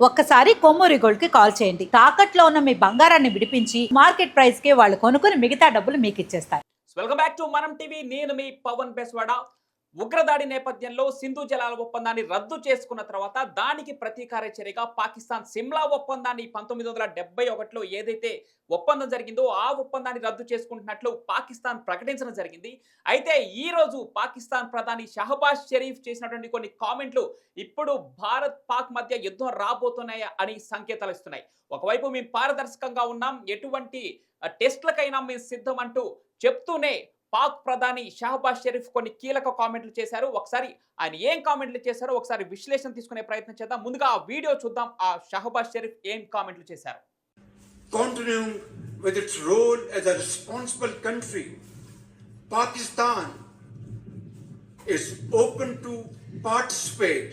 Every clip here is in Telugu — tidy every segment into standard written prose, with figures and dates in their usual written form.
ఒక్కసారి కొమ్మూరి గోల్డ్ కి కాల్ చేయండి. తాకట్లో ఉన్న మీ బంగారాన్ని విడిపించి మార్కెట్ ప్రైస్ కి వాళ్ళు కొనుక్కుని మిగతా డబ్బులు మీకు ఇచ్చేస్తారు. వెల్కమ్ బ్యాక్ టు మనం టీవీ. నేను మీ పవన్ బెస్వాడ. ఉగ్రదాడి నేపథ్యంలో సింధు జలాల ఒప్పందాన్ని రద్దు చేసుకున్న తర్వాత దానికి ప్రతీకార చర్యగా పాకిస్తాన్ సిమ్లా ఒప్పందాన్ని 1971లో ఏదైతే ఒప్పందం జరిగిందో ఆ ఒప్పందాన్ని రద్దు చేసుకుంటున్నట్లు పాకిస్తాన్ ప్రకటించడం జరిగింది. అయితే ఈ రోజు పాకిస్తాన్ ప్రధాని షహబాజ్ షరీఫ్ చేసినటువంటి కొన్ని కామెంట్లు ఇప్పుడు భారత్ పాక్ మధ్య యుద్ధం రాబోతున్నాయా అని సంకేతాలు ఇస్తున్నాయి. ఒకవైపు మేము పారదర్శకంగా ఉన్నాం, ఎటువంటి టెస్ట్లకైనా మేము సిద్ధం అంటూ చెప్తూనే పాక్ ప్రధాని షహబాజ్ షరీఫ్ కొన్ని కీలక కామెంట్లు చేశారు. ఒకసారి ఆయన ఏం కామెంట్లు చేశారో ఒకసారి విశ్లేషణ తీసుకునే ప్రయత్నం చేద్దాం. ముందుగా ఆ వీడియో చూద్దాం. ఆ షహబాజ్ షరీఫ్ ఏం కామెంట్లు చేశారు. Continuing with its role as a responsible country, Pakistan is open to participate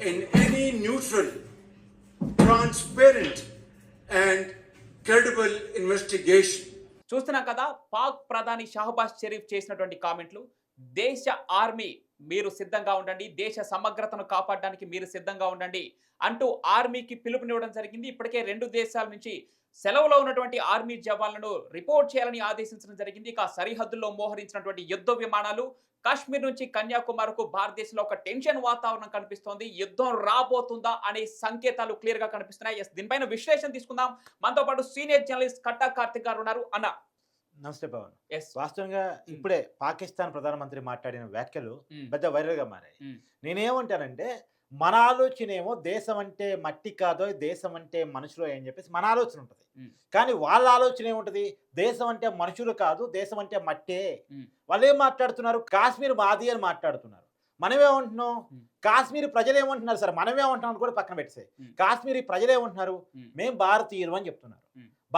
in any neutral, transparent and credible investigation. చూస్తున్నాం కదా, పాక్ ప్రధాని షహబాజ్ షరీఫ్ చేసినటువంటి కామెంట్లు. దేశ ఆర్మీ మీరు సిద్ధంగా ఉండండి, దేశ సమగ్రతను కాపాడడానికి మీరు సిద్ధంగా ఉండండి అంటూ ఆర్మీకి పిలుపునివ్వడం జరిగింది. ఇప్పటికే 2 దేశాల నుంచి సెలవులో ఉన్నటువంటి ఆర్మీ జవాన్లను రిపోర్ట్ చేయాలని ఆదేశించడం జరిగింది. ఇక సరిహద్దుల్లో మోహరించినటువంటి యుద్ధ విమానాలు కాశ్మీర్ నుంచి కన్యాకుమారికి భారతదేశంలో ఒక టెన్షన్ వాతావరణం కనిపిస్తోంది. యుద్ధం రాబోతుందా అనే సంకేతాలు క్లియర్ గా కనిపిస్తున్నాయి. దీనిపైన విశ్లేషణ తీసుకుందాం. మనతో పాటు సీనియర్ జర్నలిస్ట్ కట్టా కార్తిక్ గారు ఉన్నారు. అన్న నమస్తే పవన్. ఎస్, వాస్తవంగా ఇప్పుడే పాకిస్తాన్ ప్రధానమంత్రి మాట్లాడిన వ్యాఖ్యలు పెద్ద వైరల్ గా మారాయి. నేనేమంటానంటే మన ఆలోచన ఏమో దేశం అంటే మట్టి కాదో, దేశం అంటే మనుషులు అని చెప్పేసి మన ఆలోచన ఉంటుంది. కానీ వాళ్ళ ఆలోచన ఏముంటది, దేశం అంటే మనుషులు కాదు, దేశం అంటే మట్టే. వాళ్ళు ఏం మాట్లాడుతున్నారు, కాశ్మీర్ మాది అని మాట్లాడుతున్నారు. మనమేమంటున్నాం, కాశ్మీర్ ప్రజలు ఏమంటున్నారు, సరే మనమేమంటున్నాం కూడా పక్కన పెట్టేసాయి. కాశ్మీరీ ప్రజలు ఏమంటున్నారు, మేము భారతీయులు అని చెప్తున్నారు.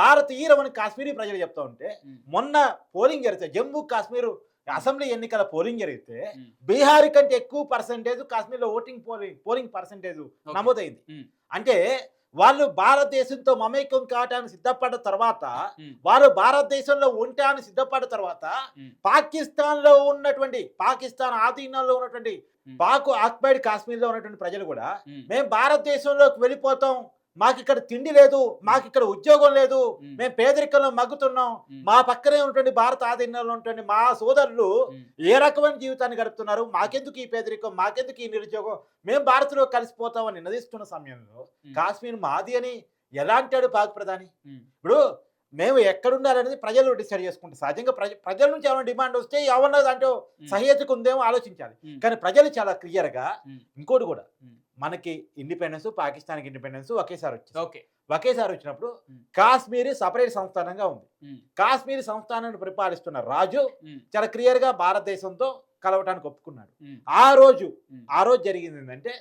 భారతీయులు అని కాశ్మీరీ ప్రజలు చెప్తా ఉంటే, మొన్న పోలింగ్ జరిగితే జమ్మూ కాశ్మీర్ అసెంబ్లీ ఎన్నికల పోలింగ్ జరిగితే బీహార్ కంటే ఎక్కువ పర్సెంటేజ్ కాశ్మీర్లో పోలింగ్ పర్సెంటేజ్ నమోదైంది. అంటే వాళ్ళు భారతదేశంతో మమేకం కావడానికి సిద్ధపడ్డ తర్వాత, వాళ్ళు భారతదేశంలో ఉండటానికి సిద్ధపడ్డ తర్వాత, పాకిస్తాన్ లో ఉన్నటువంటి పాకిస్తాన్ ఆధీనంలో ఉన్నటువంటి పాక్ ఆక్యుపైడ్ కాశ్మీర్ లో ఉన్నటువంటి ప్రజలు కూడా మేము భారతదేశంలోకి వెళ్ళిపోతాం, మాకు ఇక్కడ తిండి లేదు, మాకు ఇక్కడ ఉద్యోగం లేదు, మేము పేదరికంలో మగ్గుతున్నాం, మా పక్కనే ఉన్నటువంటి భారత ఆధీనంలో ఉన్నటువంటి మా సోదరులు ఏ రకమైన జీవితాన్ని గడుపుతున్నారు, మాకెందుకు ఈ పేదరికం, మాకెందుకు ఈ నిరుద్యోగం, మేము భారత్లో కలిసిపోతామని నినదిస్తున్న సమయంలో కాశ్మీర్ మాది అని ఎలా అంటాడు పాక్ ప్రధాని? ఇప్పుడు మేము ఎక్కడుండాలనేది ప్రజలు డిసైడ్ చేసుకుంటారు. సహజంగా ప్రజల నుంచి ఏమైనా డిమాండ్ వస్తే ఎవరన్నా దాంట్లో సహేతుకు ఉందేమో ఆలోచించాలి. కానీ ప్రజలు చాలా క్లియర్గా ఇంకోటి కూడా, మనకి ఇండిపెండెన్స్, పాకిస్తాన్కి ఇండిపెండెన్స్ ఒకేసారి వచ్చింది. ఒకేసారి వచ్చినప్పుడు కాశ్మీర్ సపరేట్ సంస్థానంగా ఉంది. కాశ్మీర్ సంస్థానాన్ని పరిపాలిస్తున్న రాజు చాలా క్లియర్ గా భారతదేశంతో కలవటానికి ఒప్పుకున్నాడు. ఆ రోజు జరిగింది ఏంటంటే,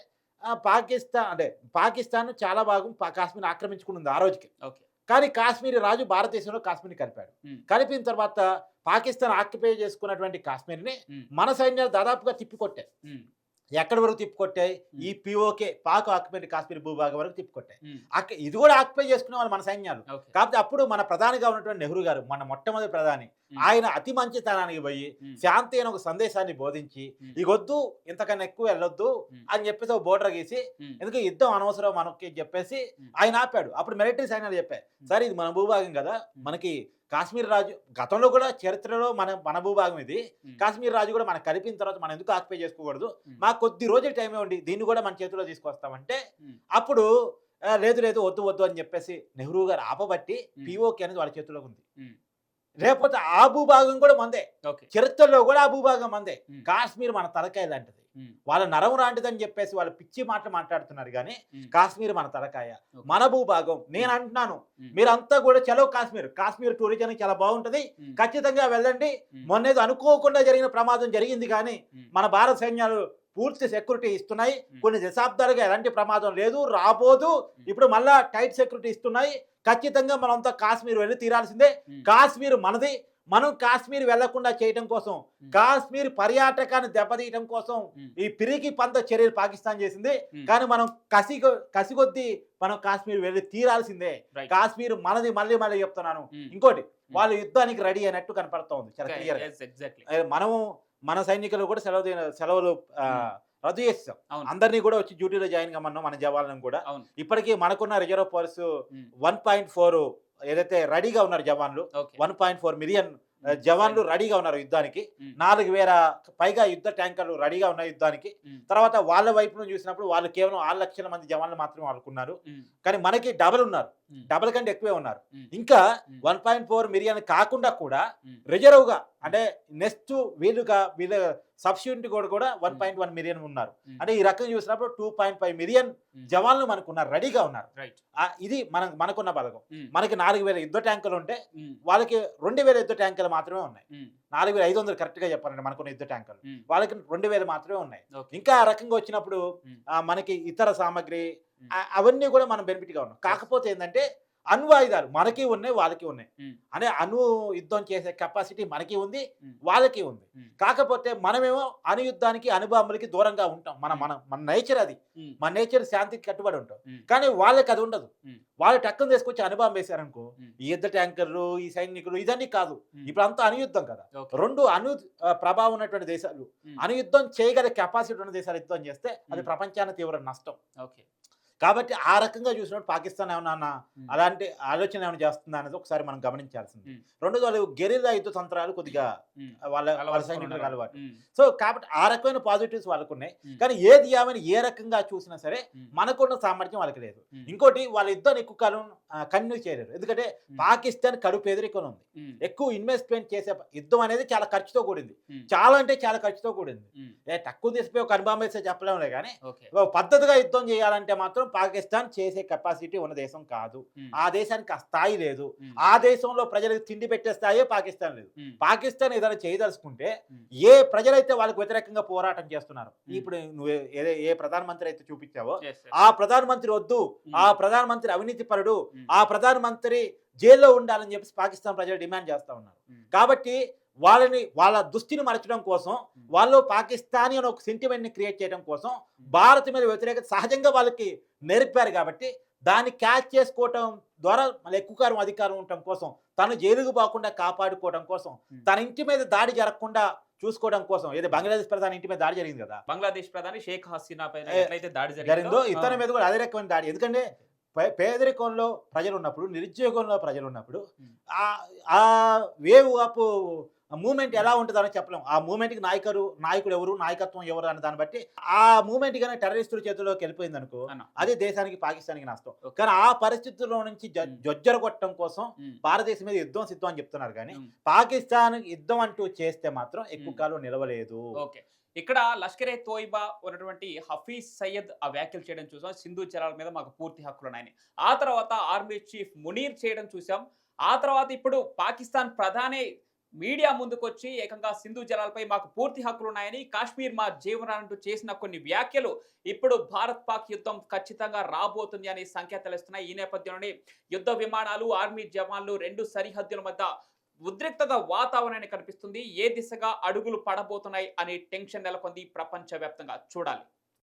పాకిస్తాన్ చాలా భాగం కాశ్మీర్ ఆక్రమించుకుని ఆ రోజుకి. కానీ కాశ్మీర్ రాజు భారతదేశంలో కాశ్మీర్ని కలిపాడు. కలిపిన తర్వాత పాకిస్తాన్ ఆక్యుపై చేసుకున్నటువంటి కాశ్మీర్ని మన సైన్యాలు దాదాపుగా తిప్పికొట్టాయి. ఎక్కడి వరకు తిప్పికొట్టాయి, ఈ పిఓకే పాక్ ఆక్యుపైడ్ కాశ్మీర్ భూభాగం వరకు తిప్పికొట్టాయి. ఇది కూడా ఆక్యుపై చేసుకునే వాళ్ళు మన సైన్యాలు. కాబట్టి అప్పుడు మన ప్రధానిగా ఉన్నటువంటి నెహ్రూ గారు, మన మొట్టమొదటి ప్రధాని, ఆయన అతి మంచితనానికి పోయి శాంతి అని ఒక సందేశాన్ని బోధించి, ఇగొద్దు ఇంతకన్నా ఎక్కువ వెళ్ళొద్దు అని చెప్పేసి ఒక బోర్డర్ గీసి, ఎందుకు యుద్ధం అనవసరం మనకి చెప్పేసి ఆయన ఆపాడు. అప్పుడు మిలిటరీ సైన్యాలు చెప్పాయి, సరే ఇది మన భూభాగం కదా, మనకి కాశ్మీర్ రాజు గతంలో కూడా చరిత్రలో మన భూభాగం ఇది, కాశ్మీర్ రాజు కూడా మనకు కలిపిన తర్వాత మనం ఎందుకు ఆక్యుపై చేసుకోకూడదు, మాకు కొద్ది రోజులు టైం ఇవ్వండి, దీన్ని కూడా మన చేతిలో తీసుకొస్తామంటే, అప్పుడు లేదు వద్దు అని చెప్పేసి నెహ్రూ గారు ఆపబట్టి పిఓకే అనేది వాళ్ళ చేతిలో ఉంది. లేకపోతే ఆ భూభాగం కూడా మందే, చరిత్రలో కూడా ఆ భూభాగం మందే. కాశ్మీర్ మన తలకాయ లాంటిది, వాళ్ళ నరం లాంటిదని చెప్పేసి వాళ్ళు పిచ్చి మాటలు మాట్లాడుతున్నారు. కానీ కాశ్మీర్ మన తలకాయ, మన భూభాగం. నేను అంటున్నాను, మీరంతా కూడా చలో కాశ్మీర్ టూరిజం చాలా బాగుంటది, ఖచ్చితంగా వెళ్ళండి. మొన్నేది అనుకోకుండా జరిగిన ప్రమాదం జరిగింది, కానీ మన భారత సైన్యాలు పూర్తి సెక్యూరిటీ ఇస్తున్నాయి. కొన్ని దశాబ్దాలుగా ఎలాంటి ప్రమాదం లేదు, రాబోదు. ఇప్పుడు మళ్ళా టైట్ సెక్యూరిటీ ఇస్తున్నాయి. ఖచ్చితంగా మనంతా కాశ్మీర్ వెళ్ళి తీరాల్సిందే. కాశ్మీర్ మనది. మనం కాశ్మీర్ వెళ్లకుండా చేయడం కోసం, కాశ్మీర్ పర్యాటకాన్ని దెబ్బతీయడం కోసం ఈ పిరికి పంత చర్యలు పాకిస్తాన్ చేసింది. కానీ మనం కసిగొద్ది మనం కాశ్మీర్ వెళ్ళి తీరాల్సిందే. కాశ్మీర్ మనది. మళ్ళీ చెప్తున్నాను. ఇంకోటి, వాళ్ళు యుద్ధానికి రెడీ అయినట్టు కనపడుతోంది చాలా క్లియర్. మన సైనికులు కూడా సెలవులు రద్దు చేస్తాం. అవును. అందరినీ కూడా వచ్చి డ్యూటీలో జాయిన్ కమ్మన్నాం మన జవాన్లను కూడా. అవును. ఇప్పటికీ మనకున్న రిజర్వ్ ఫోర్స్ ఉమ్. 1.4 ఏదైతే రెడీగా ఉన్నారు జవాన్లు, ఓకే. 1.4 మిలియన్ జవాన్లు రెడీగా ఉన్నారు యుద్ధానికి. 4,000 పైగా యుద్ధ ట్యాంకర్లు రెడీగా ఉన్నాయి యుద్ధానికి. తర్వాత వాళ్ళ వైపు నుంచి చూసినప్పుడు వాళ్ళు కేవలం 6 లక్షల మంది జవాన్లు మాత్రమే వాళ్ళకున్నారు. కానీ మనకి డబల్ ఉన్నారు, డబల్ కంటే ఎక్కువే ఉన్నారు. ఇంకా 1.4 మిలియన్ కాకుండా కూడా రిజర్వ్ గా అంటే నెక్స్ట్ వీళ్ళ సబ్స్టిట్యూట్ కూడా 1.1 మిలియన్ ఉన్నారు. అంటే ఈ రకంగా చూసినప్పుడు 2.5 మిలియన్ జవాన్లు మనకు ఉన్నారు, రెడీగా ఉన్నారు. ఇది మనకున్న బలగం. మనకి 4,000 యుద్ధ ట్యాంకులు ఉంటే వాళ్ళకి 2,000 యుద్ధ ట్యాంకులు మాత్రమే ఉన్నాయి. 4,500 కరెక్ట్ గా చెప్పాలంటే మనకున్న యుద్ధ ట్యాంకులు, వాళ్ళకి 2,000 మాత్రమే ఉన్నాయి. ఇంకా ఆ రకంగా వచ్చినప్పుడు మనకి ఇతర సామాగ్రి అవన్నీ కూడా మనం బెనిఫిట్ గా ఉన్నాం. కాకపోతే ఏంటంటే అణ్వాయుధాలు మనకి ఉన్నాయి, వాళ్ళకి ఉన్నాయి. అనే యుద్ధం చేసే కెపాసిటీ మనకి ఉంది, వాళ్ళకి ఉంది. కాకపోతే మనమేమో యుద్ధానికి అణుబాంబులకి దూరంగా ఉంటాం. మన నేచర్ అది, మన నేచర్ శాంతికి కట్టుబడి ఉంటాం. కానీ వాళ్ళకి అది ఉండదు. వాళ్ళు టక్కున తీసుకొచ్చి అణుబాంబు వేశారనుకో, ఈ యుద్ధ ట్యాంకర్లు, ఈ సైనికులు ఇదన్నీ కాదు. ఇప్పుడు అంతా అణుయుద్ధం కదా. 2 ప్రభావం ఉన్నటువంటి దేశాలు, అణుయుద్ధం చేయగల కెపాసిటీ ఉన్న దేశాలు యుద్ధం చేస్తే అది ప్రపంచానికి తీవ్ర నష్టం. కాబట్టి ఆ రకంగా చూసినప్పుడు పాకిస్తాన్ ఏమన్నా అలాంటి ఆలోచన ఏమైనా చేస్తుందా అనేది ఒకసారి మనం గమనించాల్సింది. రెండోది వాళ్ళు గెరిల్లా యుద్ధ తంత్రాలు కొద్దిగా వాళ్ళ సైనికులకు అలవాటు. సో కాబట్టి ఆ రకమైన పాజిటివ్స్ వాళ్ళకు ఉన్నాయి. కానీ ఏది ఏమైనా ఏ రకంగా చూసినా సరే మనకున్న సామర్థ్యం వాళ్ళకి లేదు. ఇంకోటి వాళ్ళ యుద్ధాన్ని ఎక్కువ కాలం కంటిన్యూ చేయలేరు. ఎందుకంటే పాకిస్తాన్ కడుపు ఎదుర్కొని ఉంది. ఎక్కువ ఇన్వెస్ట్మెంట్ చేసే యుద్ధం అనేది చాలా ఖర్చుతో కూడింది, చాలా అంటే చాలా ఖర్చుతో కూడింది. తక్కువ తీసిపోయి ఒక అనుభవం వేస్తే చెప్పలేములే. కానీ పద్ధతిగా యుద్ధం చేయాలంటే మాత్రం పాకిస్తాన్ చేసే కెపాసిటీ ఉన్న దేశం కాదు. ఆ దేశానికి ఆ స్థాయి లేదు. ఆ దేశంలో ప్రజలకు తిండి పెట్టే స్థాయే పాకిస్తాన్ లేదు. పాకిస్తాన్ ఏదైనా చేయదలుచుకుంటే ఏ ప్రజలైతే వాళ్ళకి వ్యతిరేకంగా పోరాటం చేస్తున్నారు, ఇప్పుడు నువ్వు ఏ ప్రధానమంత్రి అయితే చూపించావో ఆ ప్రధానమంత్రి వద్దు, ఆ ప్రధానమంత్రి అవినీతి పరుడు, ఆ ప్రధానమంత్రి జైల్లో ఉండాలని చెప్పి పాకిస్తాన్ ప్రజలు డిమాండ్ చేస్తా ఉన్నారు. కాబట్టి వాళ్ళ దుస్థితిని మరచడం కోసం, వాళ్ళు పాకిస్తానీ అని ఒక సెంటిమెంట్ని క్రియేట్ చేయడం కోసం భారత్ మీద వ్యతిరేకత సహజంగా వాళ్ళకి నేర్పారు. కాబట్టి దాన్ని క్యాచ్ చేసుకోవటం ద్వారా మళ్ళీ ఎక్కువ కాలం అధికారం ఉండటం కోసం, తను జైలుకు పోకుండా కాపాడుకోవడం కోసం, తన ఇంటి మీద దాడి జరగకుండా చూసుకోవడం కోసం, ఏదో బంగ్లాదేశ్ ప్రధాని ఇంటి మీద దాడి జరిగింది కదా, బంగ్లాదేశ్ ప్రధాని షేక్ హసీనా పైన ఎట్లయితే దాడి జరిగిందో ఇతని మీద కూడా అదే రకమైన దాడి. ఎందుకంటే పేదరికంలో ప్రజలు ఉన్నప్పుడు, నిరుద్యోగంలో ప్రజలు ఉన్నప్పుడు ఆ వేవ్ ఆఫ్ మూమెంట్ ఎలా ఉంటుందని చెప్పలేం. ఆ మూమెంట్కి నాయకుడు ఎవరు, నాయకత్వం ఎవరు అనే దాన్ని బట్టి ఆ మూమెంట్ కానీ టెర్రరిస్టుల చేతిలోకి వెళ్ళిపోయింది అనుకో, అదే దేశానికి పాకిస్తాన్కి నష్టం. కానీ ఆ పరిస్థితుల్లో నుంచి జొజ్జర కొట్టడం కోసం భారతదేశం మీద యుద్ధం సిద్ధం అని చెప్తున్నారు. కానీ పాకిస్తాన్ యుద్ధం అంటూ చేస్తే మాత్రం ఎక్కువ కాలం నిలవలేదు. ఇక్కడ లష్కరే తోయిబా ఉన్నటువంటి హఫీజ్ సయ్యద్ ఆ వ్యాఖ్యలు చేయడం చూసాం. సింధు జలాల మీద మాకు పూర్తి హక్కులు ఉన్నాయని. ఆ తర్వాత ఆర్మీ చీఫ్ మునీర్ చేయడం చూసాం. ఆ తర్వాత ఇప్పుడు పాకిస్తాన్ ప్రధాని మీడియా ముందుకొచ్చి ఏకంగా సింధు జలాలపై మాకు పూర్తి హక్కులు ఉన్నాయని, కాశ్మీర్ మా జీవనానంటూ చేసిన కొన్ని వ్యాఖ్యలు ఇప్పుడు భారత్ పాక్ యుద్ధం ఖచ్చితంగా రాబోతుంది అనే సంకేతాలు ఇస్తున్నాయి. ఈ నేపథ్యంలోనే యుద్ధ విమానాలు, ఆర్మీ జవాన్లు 2 సరిహద్దుల మధ్య ఉద్రిక్తత వాతావరణాన్ని కనిపిస్తుంది. ఏ దిశగా అడుగులు పడబోతున్నాయి అనే టెన్షన్ నెలకొంది ప్రపంచవ్యాప్తంగా. చూడాలి.